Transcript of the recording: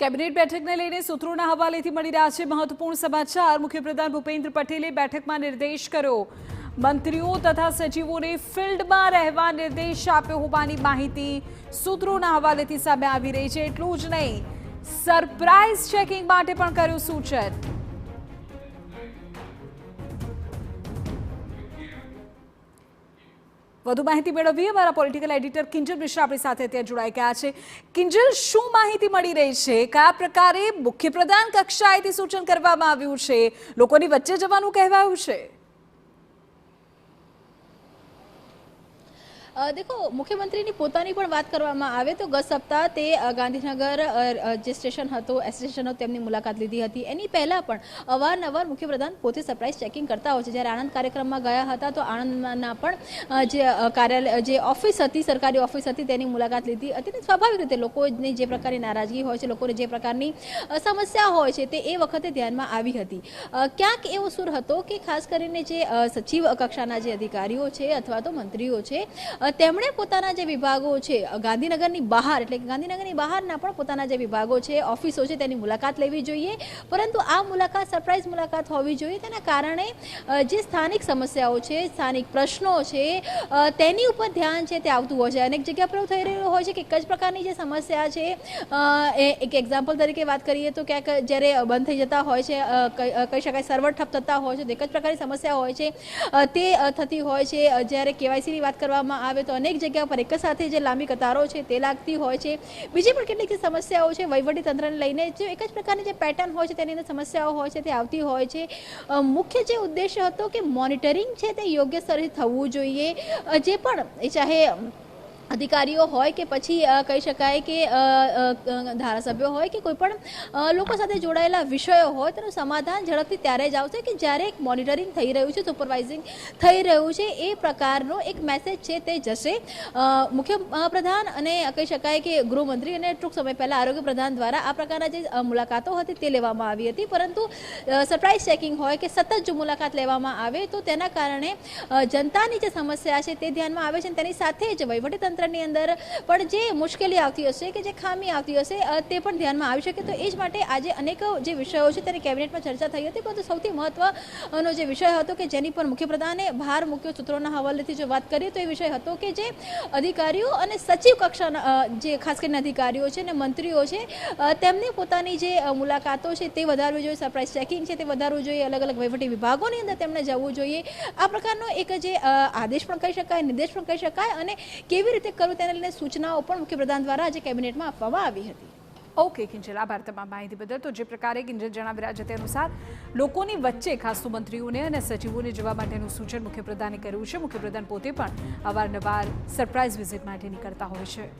Cabinet બેઠકને લઈને સૂત્રોના હવાલેથી મળી રહ્યા છે મહત્વપૂર્ણ સમાચાર। મુખ્યપ્રધાન ભૂપેન્દ્ર પટેલે બેઠકમાં નિર્દેશ કર્યો, મંત્રીઓ તથા સચિવોને ફિલ્ડમાં રહેવા નિર્દેશ આપ્યો હોવાની માહિતી સૂત્રોના હવાલેથી સામે આવી રહી છે। એટલું જ નહીં, સરપ્રાઇઝ ચેકિંગ માટે પણ કર્યું સૂચન। વધુ માહિતી મેળવવી અમારા પોલિટિકલ એડિટર કિંજલ મિશ્રા આપણી સાથે ત્યાં જોડાઈ ગયા છે। કિંજલ, શું માહિતી મળી રહી છે? કયા પ્રકારે મુખ્યપ્રધાન કક્ષાએથી સૂચન કરવામાં આવ્યું છે? લોકોની વચ્ચે જવાનું કહેવાયું છે? देखो, मुख्यमंत्री પોતાની પણ વાત કરવામાં આવે તો ગત સપ્તાહ તે ગાંધીનગર જે સ્ટેશન હતો સ્ટેશન તેમની મુલાકાત લીધી હતી। એની પહેલા પણ અવારનવાર મુખ્યપ્રધાન પોતે સરપ્રાઇઝ ચેકિંગ કરતા હોય છે। જ્યારે આણંદ કાર્યક્રમમાં ગયા હતા તો આણંદના પણ જે કાર્યાલય જે ઓફિસ હતી, સરકારી ઓફિસ હતી, તેની મુલાકાત લીધી હતી। સ્વાભાવિક રીતે લોકોની જે પ્રકારની નારાજગી હોય છે, લોકોને જે પ્રકારની સમસ્યા હોય છે તે એ વખતે ધ્યાનમાં આવી હતી। ક્યાંક એવો સૂર હતો કે ખાસ કરીને જે સચિવ કક્ષાના જે અધિકારીઓ છે અથવા તો મંત્રીઓ છે તેમણે પોતાના જે વિભાગો છે ગાંધીનગરની બહાર, એટલે કે ગાંધીનગરની બહારના પણ પોતાના જે વિભાગો છે, ઓફિસો છે, તેની મુલાકાત લેવી જોઈએ। પરંતુ આ મુલાકાત સરપ્રાઇઝ મુલાકાત હોવી જોઈએ। તેના કારણે જે સ્થાનિક સમસ્યાઓ છે, સ્થાનિક પ્રશ્નો છે, તેની ઉપર ધ્યાન છે તે આવતું હોય છે। અનેક જગ્યા પર થઈ રહ્યું હોય છે કે એક જ પ્રકારની જે સમસ્યા છે, એક એક્ઝામ્પલ તરીકે વાત કરીએ તો ક્યાંક જ્યારે બંધ થઈ જતા હોય છે, કહી શકાય સર્વર ઠપ થતા હોય છે, તો એક જ પ્રકારની સમસ્યા હોય છે તે થતી હોય છે। જ્યારે કેવાયસીની વાત કરવામાં આવે તો અનેક જગ્યા પર એક જ સાથે જે લાંબી કતારો છે તે લાગતી હોય છે। બીજી પણ કેટલીક સમસ્યાઓ છે વહીવટી તંત્રને લઈને, જે એક જ પ્રકારની જે પેટર્ન હોય છે તેની અંદર સમસ્યાઓ હોય છે તે આવતી હોય છે। મુખ્ય જે ઉદ્દેશ્ય હતો કે મોનિટરિંગ છે તે યોગ્ય સ્તરે થવું જોઈએ। જે પણ ચાહે અધિકારીઓ હોય કે પછી કહી શકાય કે ધારાસભ્યો હોય કે કોઈ પણ લોકો સાથે જોડાયેલા વિષયો હોય, તેનું સમાધાન ઝડપથી ત્યારે જ આવશે કે જ્યારે એક મોનિટરિંગ થઈ રહ્યું છે, સુપરવાઇઝિંગ થઈ રહ્યું છે, એ પ્રકારનો એક મેસેજ છે તે જશે। મુખ્યપ્રધાન અને કહી શકાય કે ગૃહમંત્રી અને ટૂંક સમય પહેલાં આરોગ્ય પ્રધાન દ્વારા આ પ્રકારના જે મુલાકાતો હતી તે લેવામાં આવી હતી। પરંતુ સરપ્રાઇઝ ચેકિંગ હોય કે સતત જો મુલાકાત લેવામાં આવે તો તેના કારણે જનતાની જે સમસ્યા છે તે ધ્યાનમાં આવે છે અને તેની સાથે જ વહીવટી તંત્રની અંદર પણ જે મુશ્કેલી આવતી હશે કે જે ખામી આવતી હશે તે પણ ધ્યાનમાં આવી શકે। તો એ જ માટે આજે અનેક જે વિષયો છે તેની કેબિનેટમાં ચર્ચા થઈ હતી। પરંતુ સૌથી મહત્વનો જે વિષય હતો કે જેની પર મુખ્યપ્રધાને ભાર મૂક્યો, સૂત્રોના હવાલેથી જો વાત કરીએ તો એ વિષય હતો કે જે અધિકારીઓ અને સચિવ કક્ષાના જે ખાસ કરીને અધિકારીઓ છે અને મંત્રીઓ છે તેમને પોતાની જે મુલાકાતો છે તે વધારવી જોઈએ, સરપ્રાઇઝ ચેકિંગ છે તે વધારવું જોઈએ, અલગ અલગ વહીવટી વિભાગોની અંદર તેમણે જવું જોઈએ। આ પ્રકારનો એક જે આદેશ પણ કહી શકાય, નિર્દેશ પણ કહી શકાય અને કેવી રીતે કરવું તેને લઈને સૂચનાઓ પણ મુખ્યપ્રધાન દ્વારા આજે કેબિનેટમાં આપવામાં આવી હતી। ઓકે કિંજલ, આભાર તમામ માહિતી બદલ। તો જે પ્રકારે કિંજલ જણાવી રહ્યા છે તે અનુસાર લોકોની વચ્ચે ખાસ તો મંત્રીઓને અને સચિવોને જવા માટેનું સૂચન મુખ્યપ્રધાને કર્યું છે। મુખ્યપ્રધાન પોતે પણ અવારનવાર સરપ્રાઇઝ વિઝિટ માટે નીકળતા હોય છે।